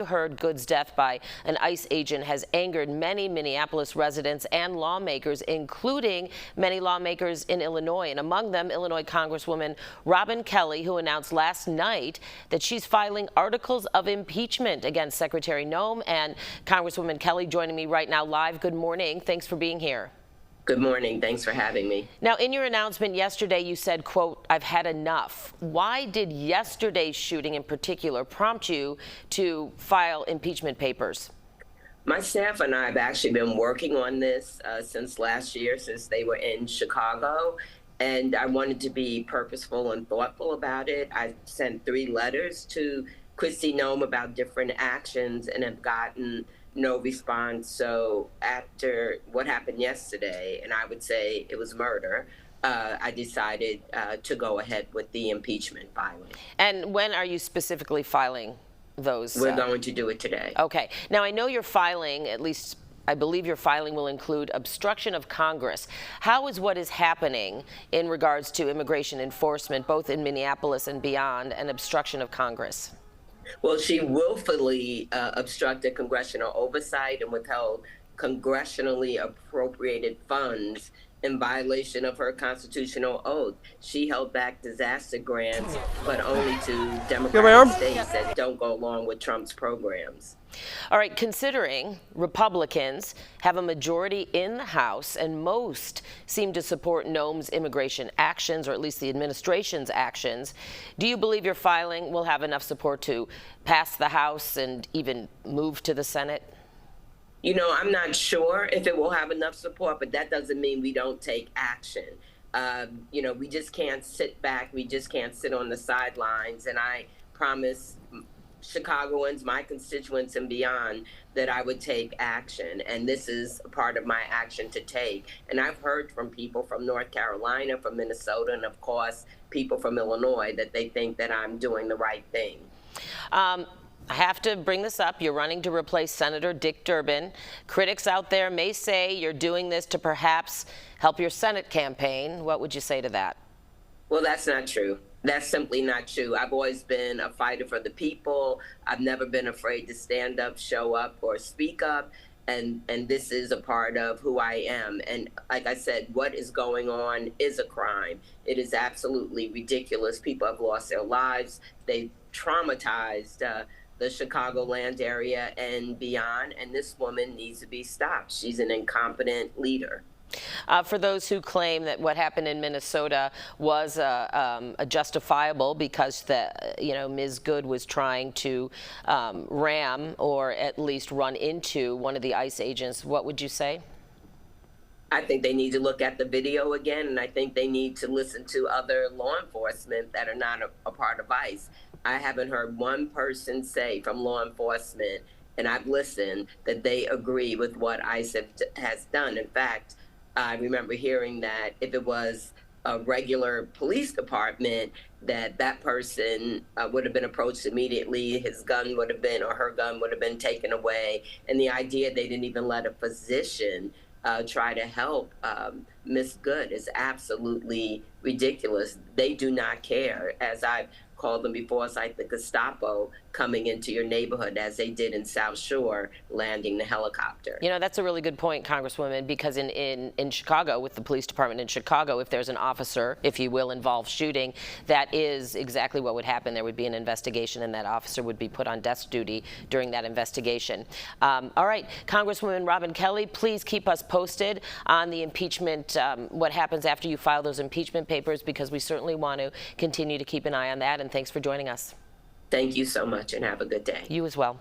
Heard Good's death by an ICE agent has angered many Minneapolis residents and lawmakers, including many lawmakers in Illinois, and among them Illinois Congresswoman Robin Kelly, who announced last night that she's filing articles of impeachment against Secretary Noem. And Congresswoman Kelly joining me right now live. Good morning. Thanks for being here. Good morning. Thanks for having me. Now, in your announcement yesterday, you said, quote, "I've had enough." Why did yesterday's shooting in particular prompt you to file impeachment papers? My staff and I have actually been working on this since last year, since they were in Chicago, and I wanted to be purposeful and thoughtful about it. I sent 3 letters to Kristi Noem about different actions and have gotten no response. So after what happened yesterday, and I would say it was murder, I decided to go ahead with the impeachment filing. And when are you specifically filing those? We're going to do it today. Okay. Now, I know you're filing, at least I believe your filing will include obstruction of Congress. How is what is happening in regards to immigration enforcement, both in Minneapolis and beyond, an obstruction of Congress? Well, she willfully obstructed congressional oversight and withheld congressionally appropriated funds in violation of her constitutional oath. She held back disaster grants, but only to Democratic states that don't go along with Trump's programs. All right, considering Republicans have a majority in the House and most seem to support Noem's immigration actions, or at least the administration's actions, do you believe your filing will have enough support to pass the House and even move to the Senate? You know, I'm not sure if it will have enough support, but that doesn't mean we don't take action. You know, we just can't sit back. We just can't sit on the sidelines. And I promise Chicagoans, my constituents and beyond, that I would take action. And this is a part of my action to take. And I've heard from people from North Carolina, from Minnesota, and of course, people from Illinois that they think that I'm doing the right thing. I have to bring this up. You're running to replace Senator Dick Durbin. Critics out there may say you're doing this to perhaps help your Senate campaign. What would you say to that? Well, that's not true. That's simply not true. I've always been a fighter for the people. I've never been afraid to stand up, show up, or speak up. And this is a part of who I am. And like I said, what is going on is a crime. It is absolutely ridiculous. People have lost their lives. They've traumatized the Chicagoland area and beyond, and this woman needs to be stopped. She's an incompetent leader. For those who claim that what happened in Minnesota was a justifiable because Ms. Good was trying to ram or at least run into one of the ICE agents, what would you say? I think they need to look at the video again, and I think they need to listen to other law enforcement that are not a part of ICE. I haven't heard one person say from law enforcement, and I've listened, that they agree with what ICE has done. In fact, I remember hearing that if it was a regular police department, that person would have been approached immediately. His gun would have been, or her gun would have been taken away. And the idea they didn't even let a physician try to help Miss Good is absolutely ridiculous. They do not care. As I've called them before, it's like the Gestapo coming into your neighborhood, as they did in South Shore, landing the helicopter. You know, that's a really good point, Congresswoman, because in Chicago, with the police department in Chicago, if there's an officer, if you will, involved shooting, that is exactly what would happen. There would be an investigation, and that officer would be put on desk duty during that investigation. All right, Congresswoman Robin Kelly, please keep us posted on the impeachment, what happens after you file those impeachment papers, because we certainly want to continue to keep an eye on that. And thanks for joining us. Thank you so much, and have a good day. You as well.